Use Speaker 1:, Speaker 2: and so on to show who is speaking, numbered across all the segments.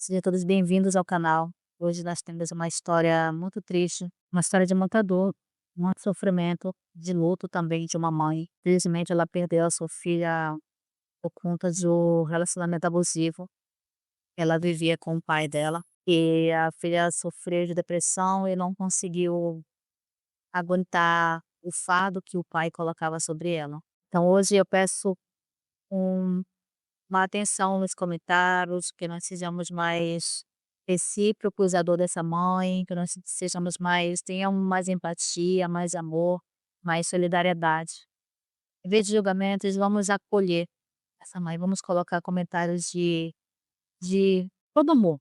Speaker 1: Sejam todos bem-vindos ao canal. Hoje nós temos uma história muito triste, uma história de muita dor, muito sofrimento, de luto também de uma mãe. Infelizmente, ela perdeu a sua filha por conta do relacionamento abusivo que ela vivia com o pai dela. E a filha sofreu de depressão e não conseguiu aguentar o fardo que o pai colocava sobre ela. Então, hoje eu peço um uma atenção nos comentários, que nós sejamos mais recíprocos à dor dessa mãe, que nós sejamos mais tenhamos mais empatia, mais amor, mais solidariedade. Em vez de julgamentos, vamos acolher essa mãe, vamos colocar comentários de todo amor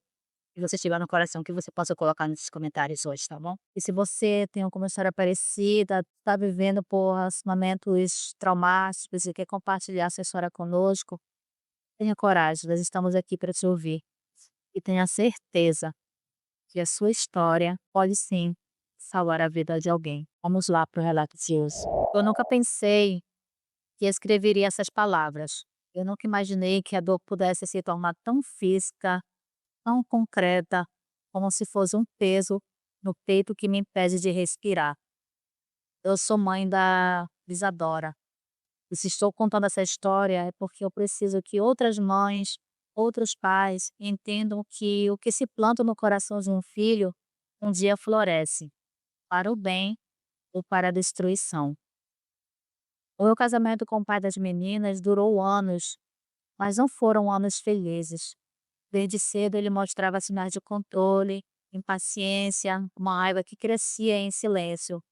Speaker 1: que você tiver no coração, que você possa colocar nesses comentários hoje, tá bom? E se você tem alguma história parecida, está vivendo por momentos traumáticos e quer compartilhar sua história conosco, tenha coragem, nós estamos aqui para te ouvir. E tenha certeza que a sua história pode sim salvar a vida de alguém. Vamos lá para o relato de hoje. Eu nunca pensei que escreveria essas palavras. Eu nunca imaginei que a dor pudesse se tornar tão física, tão concreta, como se fosse um peso no peito que me impede de respirar. Eu sou mãe da Isadora. E se estou contando essa história é porque eu preciso que outras mães, outros pais entendam que o que se planta no coração de um filho um dia floresce, para o bem ou para a destruição. O meu casamento com o pai das meninas durou anos, mas não foram anos felizes. Desde cedo ele mostrava sinais de controle, impaciência, uma raiva que crescia em silêncio.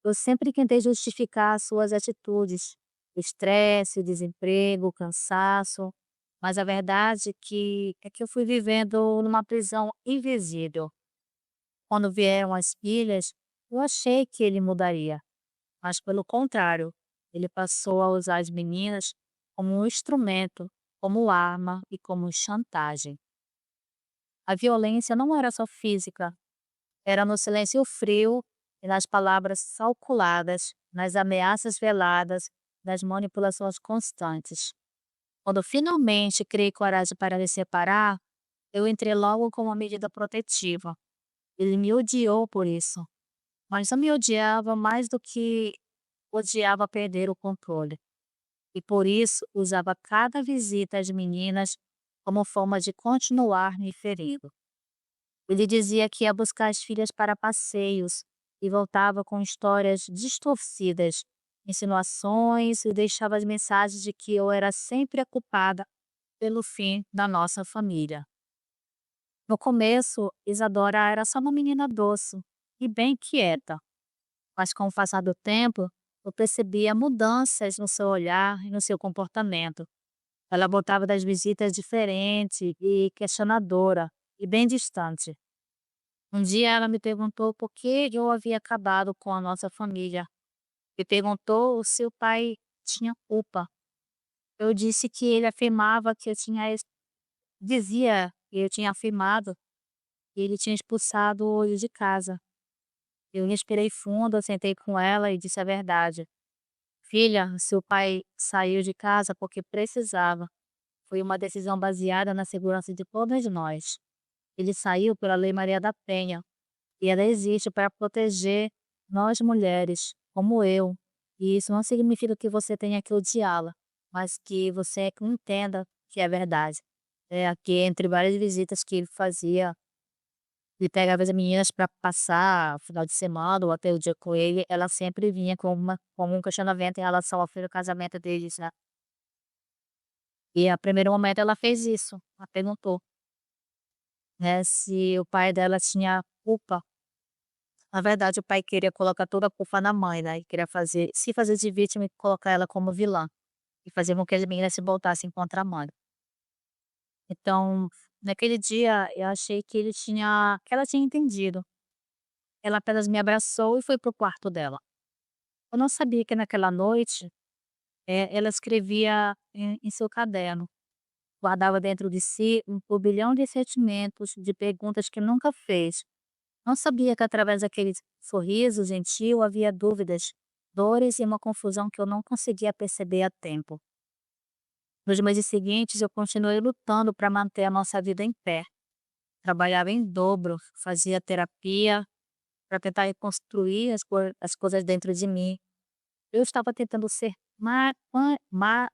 Speaker 1: Eu sempre tentei justificar suas atitudes, o estresse, o desemprego, o cansaço, mas a verdade é que eu fui vivendo numa prisão invisível. Quando vieram as filhas, eu achei que ele mudaria, mas pelo contrário, ele passou a usar as meninas como um instrumento, como arma e como chantagem. A violência não era só física, era no silêncio frio e nas palavras calculadas, nas ameaças veladas, nas manipulações constantes. Quando finalmente criei coragem para me separar, eu entrei logo com uma medida protetiva. Ele me odiou por isso, mas não me odiava mais do que odiava perder o controle. E por isso usava cada visita às meninas como forma de continuar me ferindo. Ele dizia que ia buscar as filhas para passeios e voltava com histórias distorcidas, insinuações e deixava as mensagens de que eu era sempre a culpada pelo fim da nossa família. No começo, Isadora era só uma menina doce e bem quieta, mas com o passar do tempo, eu percebia mudanças no seu olhar e no seu comportamento. Ela voltava das visitas diferente e questionadora e bem distante. Um dia ela me perguntou por que eu havia acabado com a nossa família. Me perguntou se o pai tinha culpa. Eu disse que ele afirmava que eu tinha dizia que eu tinha afirmado que ele tinha expulsado ele de casa. Eu respirei fundo, sentei com ela e disse a verdade. Filha, seu pai saiu de casa porque precisava. Foi uma decisão baseada na segurança de todas nós. Ele saiu pela Lei Maria da Penha. E ela existe para proteger nós mulheres, como eu. E isso não significa que você tenha que odiá-la, mas que você entenda que é verdade. É, aqui entre várias visitas que ele fazia, ele pegava as meninas para passar o final de semana ou até o dia com ele, ela sempre vinha com um questionamento em relação ao filho casamento deles, né. E a primeiro momento ela fez isso, ela perguntou, né, se o pai dela tinha culpa. Na verdade, o pai queria colocar toda a culpa na mãe, né, e queria fazer de vítima e colocar ela como vilã, e fazer com que as meninas se voltassem contra a mãe. Então, naquele dia, eu achei que ela tinha entendido. Ela apenas me abraçou e foi para o quarto dela. Eu não sabia que naquela noite, ela escrevia em seu caderno, guardava dentro de si um turbilhão de sentimentos, de perguntas que nunca fez. Não sabia que através daquele sorriso gentil havia dúvidas, dores e uma confusão que eu não conseguia perceber a tempo. Nos meses seguintes, eu continuei lutando para manter a nossa vida em pé. trabalhava em dobro, fazia terapia para tentar reconstruir as coisas dentro de mim. Eu estava tentando ser ma mã ma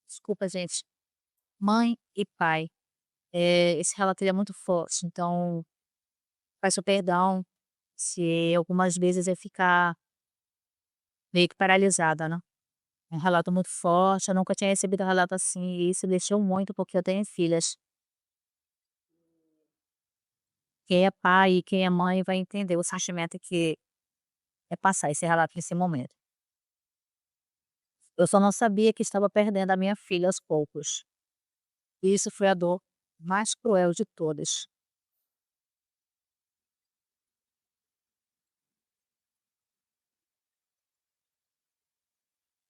Speaker 1: desculpa gente, mãe e pai. Esse relato ele é muito forte, então peço perdão se algumas vezes eu ficar meio que paralisada, né. É um relato muito forte, eu nunca tinha recebido um relato assim, e isso mexeu muito, porque eu tenho filhas. Quem é pai e quem é mãe vai entender o sentimento que é passar esse relato nesse momento. Eu só não sabia que estava perdendo a minha filha aos poucos. E isso foi a dor mais cruel de todas.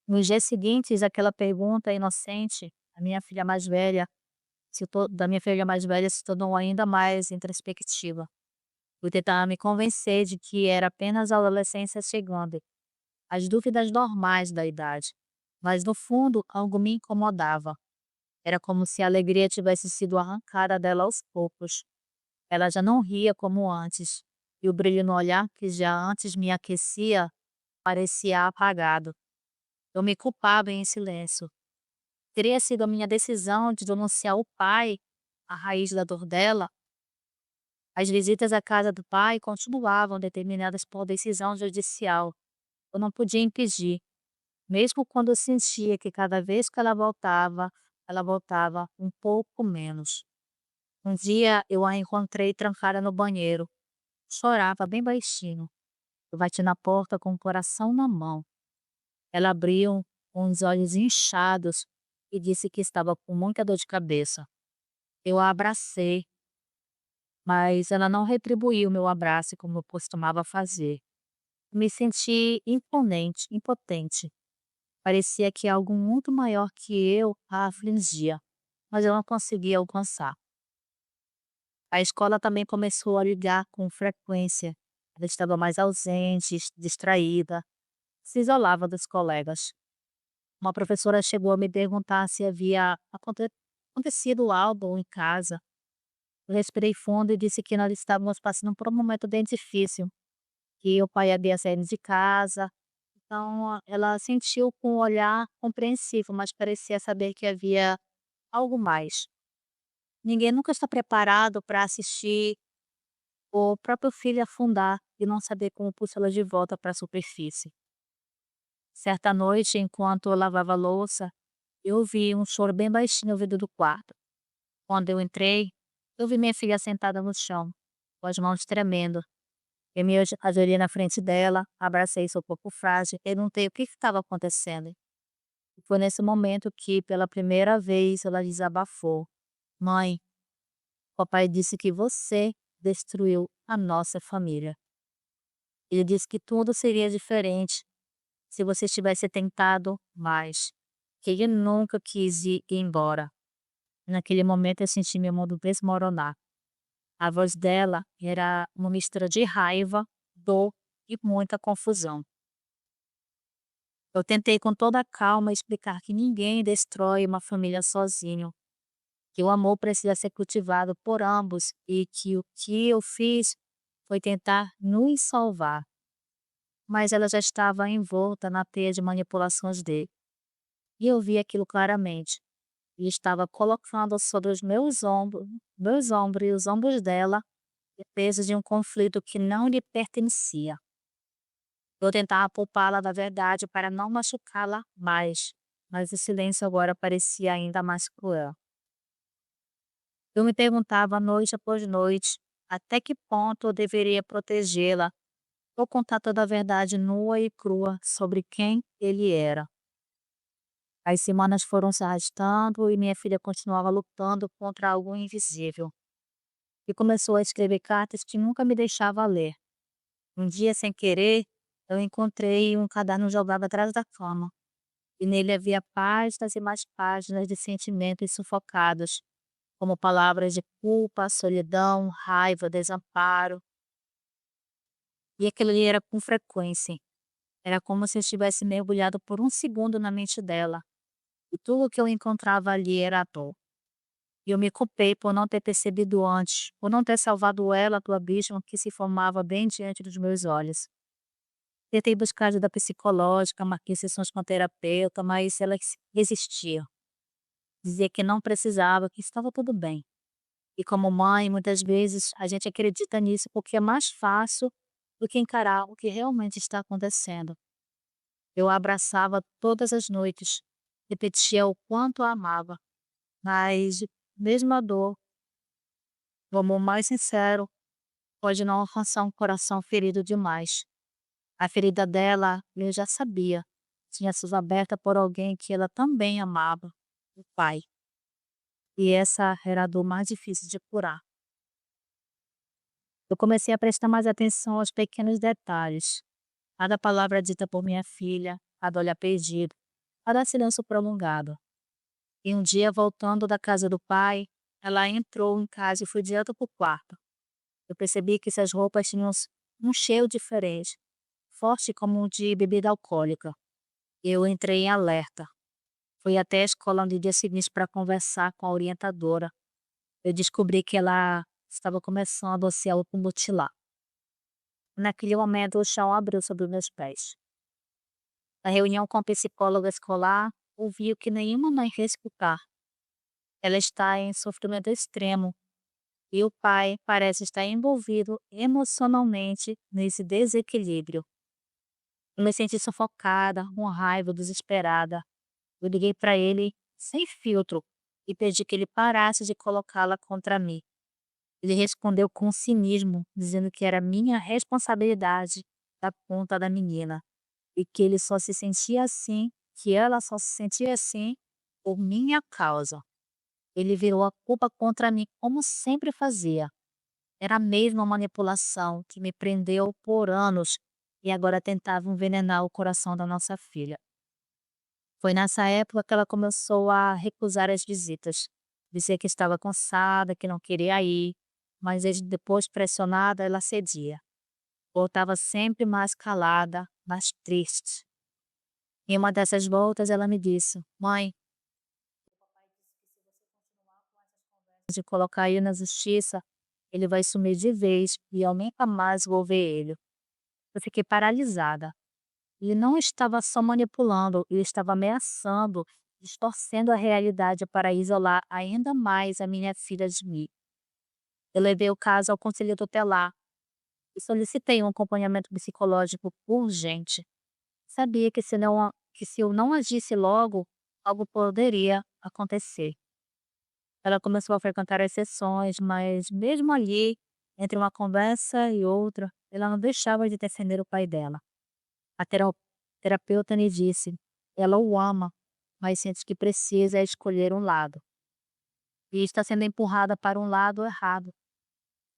Speaker 1: Nos dias seguintes, aquela pergunta inocente, a minha filha mais velha da minha filha mais velha se tornou ainda mais introspectiva. Fui tentar me convencer de que era apenas a adolescência chegando, as dúvidas normais da idade. Mas no fundo, algo me incomodava. Era como se a alegria tivesse sido arrancada dela aos poucos. Ela já não ria como antes, e o brilho no olhar que já antes me aquecia parecia apagado. Eu me culpava em silêncio. Teria sido a minha decisão de denunciar o pai, a raiz da dor dela. As visitas à casa do pai continuavam determinadas por decisão judicial. Eu não podia impedir, mesmo quando eu sentia que cada vez que ela voltava um pouco menos. Um dia eu a encontrei trancada no banheiro. Chorava bem baixinho. Eu bati na porta com o coração na mão. Ela abriu com os olhos inchados e disse que estava com muita dor de cabeça. Eu a abracei, mas ela não retribuiu meu abraço como eu costumava fazer. Me senti impotente. Parecia que algo muito maior que eu a afligia, mas eu não conseguia alcançar. A escola também começou a ligar com frequência. Ela estava mais ausente, distraída, se isolava dos colegas. Uma professora chegou a me perguntar se havia acontecido algo em casa. Eu respirei fundo e disse que nós estávamos passando por um momento bem difícil, que o pai havia saído de casa. Então, ela sentiu com um olhar compreensivo, mas parecia saber que havia algo mais. Ninguém nunca está preparado para assistir o próprio filho afundar e não saber como puxá-la de volta para a superfície. Certa noite, enquanto eu lavava a louça, eu ouvi um choro bem baixinho vindo do quarto. Quando eu entrei, eu vi minha filha sentada no chão, com as mãos tremendo. Eu me ajoelhei na frente dela, abracei seu corpo frágil e perguntei o que estava acontecendo. E foi nesse momento que, pela primeira vez, ela desabafou. Mãe, papai disse que você destruiu a nossa família. Ele disse que tudo seria diferente se você tivesse tentado mais, que ele nunca quis ir embora. Naquele momento eu senti meu mundo desmoronar. A voz dela era uma mistura de raiva, dor e muita confusão. Eu tentei com toda a calma explicar que ninguém destrói uma família sozinho, que o amor precisa ser cultivado por ambos e que o que eu fiz foi tentar nos salvar. Mas ela já estava envolta na teia de manipulações dele. E eu vi aquilo claramente. Ele estava colocando sobre os meus ombros e os ombros dela, o peso de um conflito que não lhe pertencia. Eu tentava poupá-la da verdade para não machucá-la mais, mas o silêncio agora parecia ainda mais cruel. Eu me perguntava noite após noite até que ponto eu deveria protegê-la ou contar toda a verdade nua e crua sobre quem ele era. As semanas foram se arrastando e minha filha continuava lutando contra algo invisível. E começou a escrever cartas que nunca me deixava ler. Um dia, sem querer, eu encontrei um caderno jogado atrás da cama. E nele havia páginas e mais páginas de sentimentos sufocados, como palavras de culpa, solidão, raiva, desamparo. E aquilo ali era com frequência. Era como se eu estivesse mergulhado por um segundo na mente dela. E tudo que eu encontrava ali era a dor. E eu me culpei por não ter percebido antes, por não ter salvado ela do abismo que se formava bem diante dos meus olhos. Tentei buscar ajuda psicológica, marquei sessões com a terapeuta, mas ela resistia. Dizia que não precisava, que estava tudo bem. E como mãe, muitas vezes a gente acredita nisso porque é mais fácil do que encarar o que realmente está acontecendo. Eu a abraçava todas as noites, repetia o quanto a amava, mas mesmo a dor, o amor mais sincero, pode não alcançar um coração ferido demais. A ferida dela, eu já sabia, tinha sido aberta por alguém que ela também amava, o pai. E essa era a dor mais difícil de curar. Eu comecei a prestar mais atenção aos pequenos detalhes. Cada palavra dita por minha filha, cada olhar perdido, cada silêncio prolongado. E um dia, voltando da casa do pai, ela entrou em casa e foi direto para o quarto. Eu percebi que suas roupas tinham um cheiro diferente, forte como o de bebida alcoólica. Eu entrei em alerta. Fui até a escola no dia seguinte para conversar com a orientadora. Eu descobri que ela estava começando a se automutilar. Naquele momento, o chão abriu sobre os meus pés. Na reunião com a psicóloga escolar, ouvi o que nenhuma mãe quer escutar. Ela está em sofrimento extremo e o pai parece estar envolvido emocionalmente nesse desequilíbrio. Eu me senti sufocada, com raiva, desesperada. Eu liguei para ele sem filtro e pedi que ele parasse de colocá-la contra mim. Ele respondeu com cinismo, dizendo que era minha responsabilidade dar conta da menina e que ele só se sentia assim, que ela só se sentia assim por minha causa. Ele virou a culpa contra mim como sempre fazia. Era a mesma manipulação que me prendeu por anos e agora tentava envenenar o coração da nossa filha. Foi nessa época que ela começou a recusar as visitas. Dizia que estava cansada, que não queria ir, mas depois, pressionada, ela cedia. Voltava sempre mais calada, mais triste. Em uma dessas voltas, ela me disse: Mãe, de colocar ele na justiça, ele vai sumir de vez e eu nunca mais vou ver ele. Eu fiquei paralisada. Ele não estava só manipulando, ele estava ameaçando, distorcendo a realidade para isolar ainda mais a minha filha de mim. Eu levei o caso ao conselho tutelar e solicitei um acompanhamento psicológico urgente. Sabia que se eu não agisse logo, algo poderia acontecer. Ela começou a frequentar as sessões, mas mesmo ali, entre uma conversa e outra, ela não deixava de defender o pai dela. A terapeuta me disse: ela o ama, mas sente que precisa escolher um lado. E está sendo empurrada para um lado errado.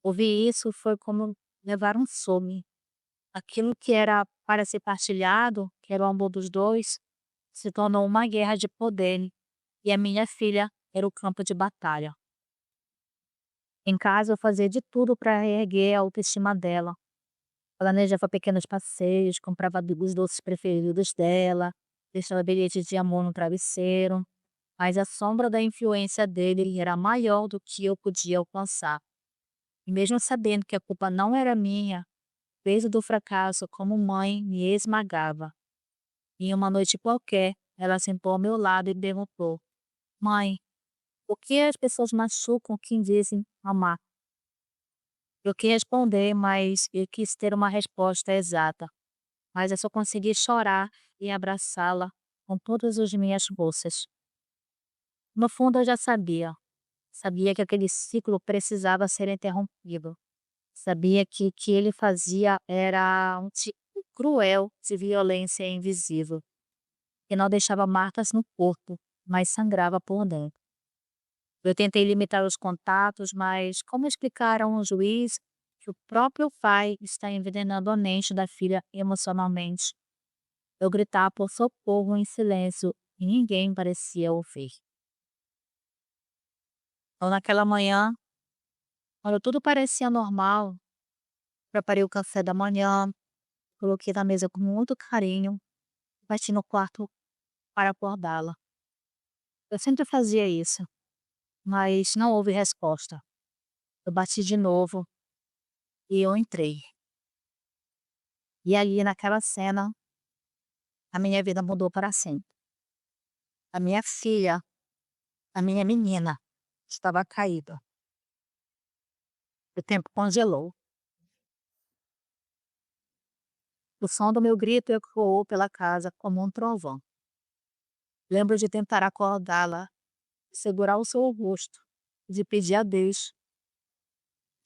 Speaker 1: Ouvir isso foi como levar um some. Aquilo que era para ser partilhado, que era o amor dos dois, se tornou uma guerra de poder. E a minha filha era o campo de batalha. Em casa, eu fazia de tudo para reerguer a autoestima dela. Planejava pequenos passeios, comprava os doces preferidos dela, deixava bilhetes de amor no travesseiro, mas a sombra da influência dele era maior do que eu podia alcançar. E mesmo sabendo que a culpa não era minha, o peso do fracasso como mãe me esmagava. E em uma noite qualquer, ela sentou ao meu lado e perguntou: Mãe, por que as pessoas machucam quem dizem amar? Eu quis responder, mas eu quis ter uma resposta exata. Mas eu só consegui chorar e abraçá-la com todas as minhas forças. No fundo, eu já sabia. Sabia que aquele ciclo precisava ser interrompido. Sabia que o que ele fazia era um tipo cruel de violência invisível, que não deixava marcas no corpo, mas sangrava por dentro. Eu tentei limitar os contatos, mas como explicar a um juiz que o próprio pai está envenenando a mente da filha emocionalmente? Eu gritava por socorro em silêncio e ninguém parecia ouvir. Então, naquela manhã, quando tudo parecia normal, preparei o café da manhã, coloquei na mesa com muito carinho, bati no quarto para acordá-la. Eu sempre fazia isso. mas não houve resposta. Eu bati de novo e eu entrei. E ali naquela cena, a minha vida mudou para sempre. A minha filha, a minha menina, estava caída. O tempo congelou. O som do meu grito ecoou pela casa como um trovão. Lembro de tentar acordá-la, segurar o seu rosto, de pedir a Deus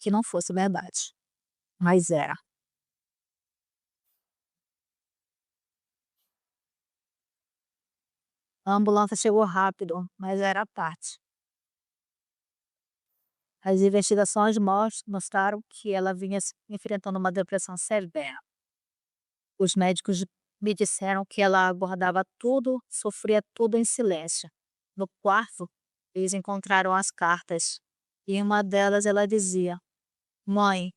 Speaker 1: que não fosse verdade. Mas era. A ambulância chegou rápido, mas era tarde. As investigações mostraram que ela vinha enfrentando uma depressão severa. Os médicos me disseram que ela guardava tudo, sofria tudo em silêncio. No quarto, eles encontraram as cartas. E em uma delas ela dizia: Mãe,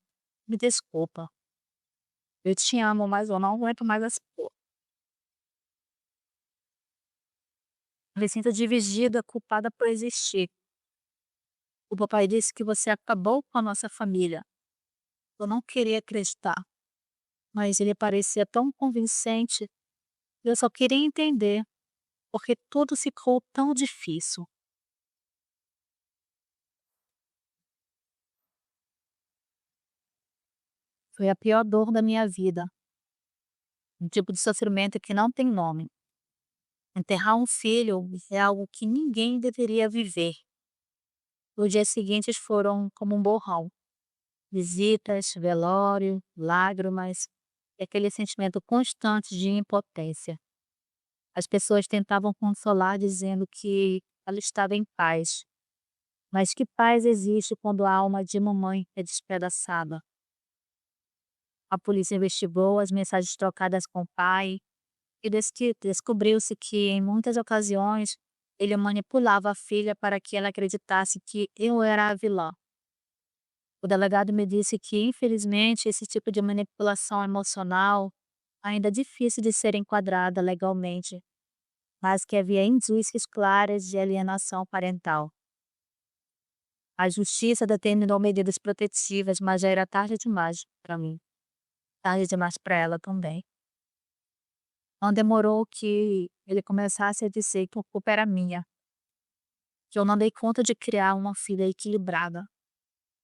Speaker 1: me desculpa. Eu te amo, mas eu não aguento mais essa porra. Me sinto dividida, culpada por existir. O papai disse que você acabou com a nossa família. Eu não queria acreditar, mas ele parecia tão convincente. Eu só queria entender porque tudo ficou tão difícil. Foi a pior dor da minha vida, um tipo de sofrimento que não tem nome. Enterrar um filho é algo que ninguém deveria viver. Os dias seguintes foram como um borrão. Visitas, velório, lágrimas e aquele sentimento constante de impotência. As pessoas tentavam consolar dizendo que ela estava em paz. Mas que paz existe quando a alma de mamãe é despedaçada? A polícia investigou as mensagens trocadas com o pai e descobriu-se que, em muitas ocasiões, ele manipulava a filha para que ela acreditasse que eu era a vilã. O delegado me disse que, infelizmente, esse tipo de manipulação emocional ainda é difícil de ser enquadrada legalmente, mas que havia indícios claros de alienação parental. A justiça determinou medidas protetivas, mas já era tarde demais para mim, tarde demais para ela também. Não demorou que ele começasse a dizer que a culpa era minha, que eu não dei conta de criar uma filha equilibrada.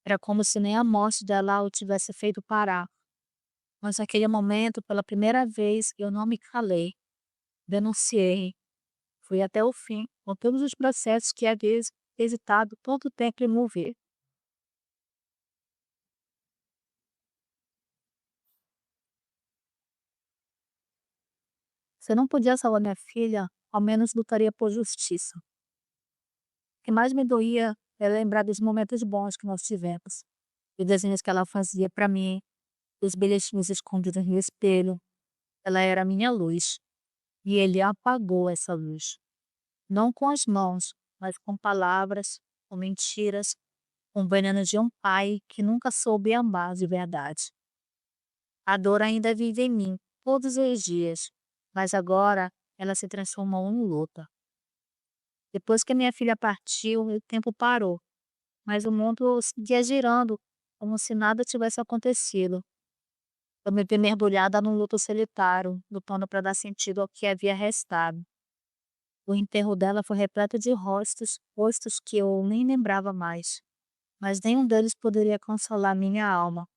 Speaker 1: Era como se nem a morte dela o tivesse feito parar. Mas naquele momento, pela primeira vez, eu não me calei. Denunciei. Fui até o fim, com todos os processos que havia hesitado tanto tempo em mover. Se eu não podia salvar minha filha, ao menos lutaria por justiça. O que mais me doía é lembrar dos momentos bons que nós tivemos. Os desenhos que ela fazia para mim, os bilhetinhos escondidos no espelho. Ela era a minha luz. E ele apagou essa luz. Não com as mãos, mas com palavras, com mentiras, com o veneno de um pai que nunca soube amar de verdade. A dor ainda vive em mim, todos os dias, mas agora ela se transformou em luta. Depois que minha filha partiu, o tempo parou, mas o mundo seguia girando, como se nada tivesse acontecido. Eu me vi mergulhada num luto solitário, lutando para dar sentido ao que havia restado. O enterro dela foi repleto de rostos, rostos que eu nem lembrava mais, mas nenhum deles poderia consolar minha alma.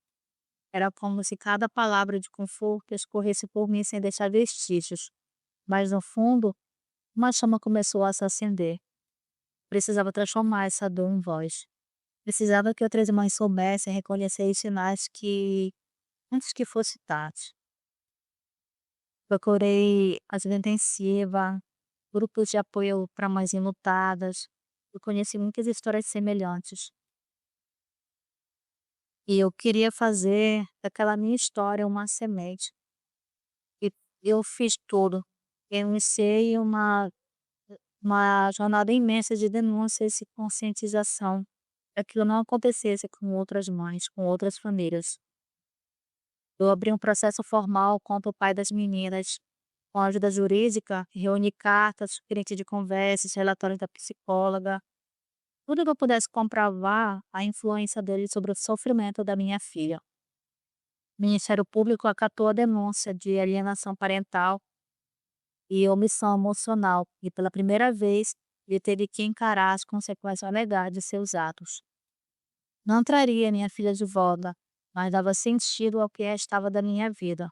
Speaker 1: Era como se cada palavra de conforto escorresse por mim sem deixar vestígios. Mas no fundo, uma chama começou a se acender. Precisava transformar essa dor em voz. Precisava que outras mães soubessem reconhecer os sinais que, antes que fosse tarde. Procurei ajuda intensiva, grupos de apoio para mães enlutadas. Eu conheci muitas histórias semelhantes. E eu queria fazer daquela minha história uma semente. E eu fiz tudo. Eu iniciei uma jornada imensa de denúncias e conscientização para que aquilo não acontecesse com outras mães, com outras famílias. Eu abri um processo formal contra o pai das meninas, com ajuda jurídica, reuni cartas, gerente de conversas, relatórios da psicóloga. tudo que eu pudesse comprovar a influência dele sobre o sofrimento da minha filha. O Ministério Público acatou a denúncia de alienação parental e omissão emocional, e pela primeira vez ele teve que encarar as consequências legais de seus atos. Não traria minha filha de volta, mas dava sentido ao que restava da minha vida.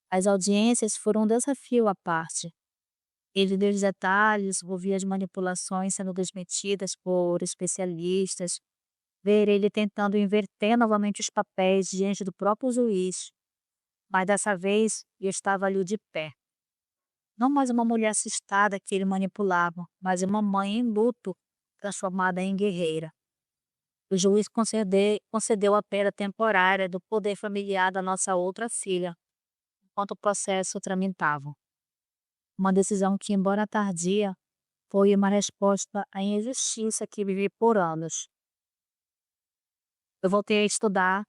Speaker 1: As audiências foram um desafio à parte. Ele deu os detalhes, ouvir as manipulações sendo desmentidas por especialistas, ver ele tentando inverter novamente os papéis diante do próprio juiz. Mas dessa vez eu estava ali de pé. Não mais uma mulher assustada que ele manipulava, mas uma mãe em luto, transformada em guerreira. O juiz concedeu a perda temporária do poder familiar da nossa outra filha, enquanto o processo tramitava. Uma decisão que, embora tardia, foi uma resposta à injustiça que vivi por anos. Eu voltei a estudar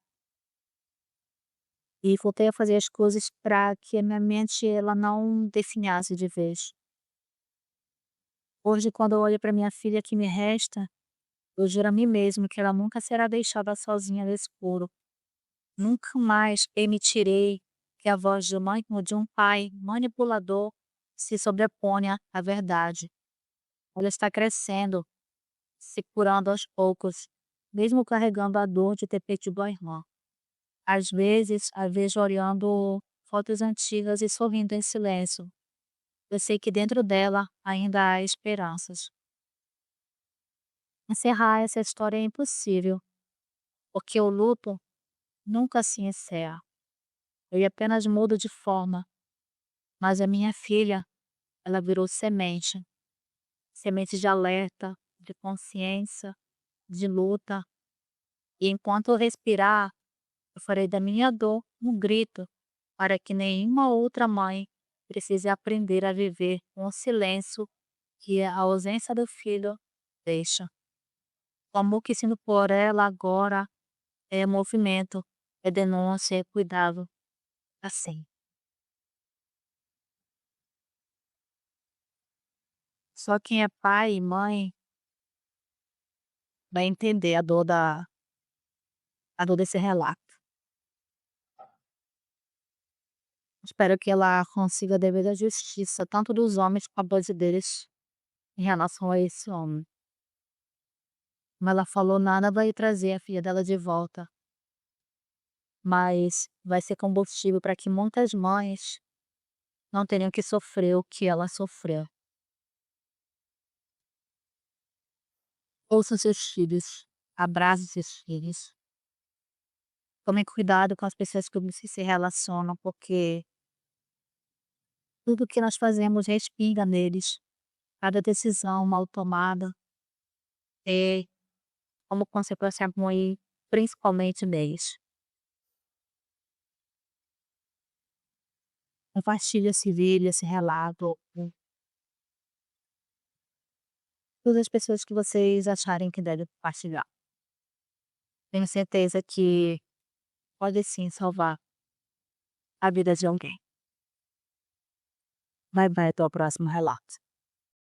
Speaker 1: e voltei a fazer as coisas para que a minha mente ela não definhasse de vez. Hoje, quando eu olho para minha filha que me resta, eu juro a mim mesmo que ela nunca será deixada sozinha no escuro. Nunca mais permitirei que a voz de mãe ou de um pai manipulador se sobreponha à verdade. Ela está crescendo, se curando aos poucos, mesmo carregando a dor de ter perdido a irmã. Às vezes, a vejo olhando fotos antigas e sorrindo em silêncio. Eu sei que dentro dela ainda há esperanças. Encerrar essa história é impossível, porque o luto nunca se encerra. Eu apenas mudo de forma, mas a minha filha, ela virou semente. Semente de alerta, de consciência, de luta. E enquanto eu respirar, eu farei da minha dor um grito para que nenhuma outra mãe precise aprender a viver com o silêncio que a ausência do filho deixa. O amor que sinto por ela agora é movimento, é denúncia, é cuidado. Assim. Só quem é pai e mãe vai entender a dor desse relato. Espero que ela consiga a devida justiça, tanto dos homens quanto das deles, em relação a esse homem. Como ela falou, nada vai trazer a filha dela de volta, mas vai ser combustível para que muitas mães não tenham que sofrer o que ela sofreu. Ouçam seus filhos, abracem seus filhos. Tomem cuidado com as pessoas que vocês se relacionam, porque tudo que nós fazemos respinga neles. Cada decisão mal tomada é como consequência ruim, principalmente neles. Compartilhe esse vídeo, esse relato com todas as pessoas que vocês acharem que devem compartilhar. Tenho certeza que pode sim salvar a vida de alguém. Bye bye, até o próximo relato.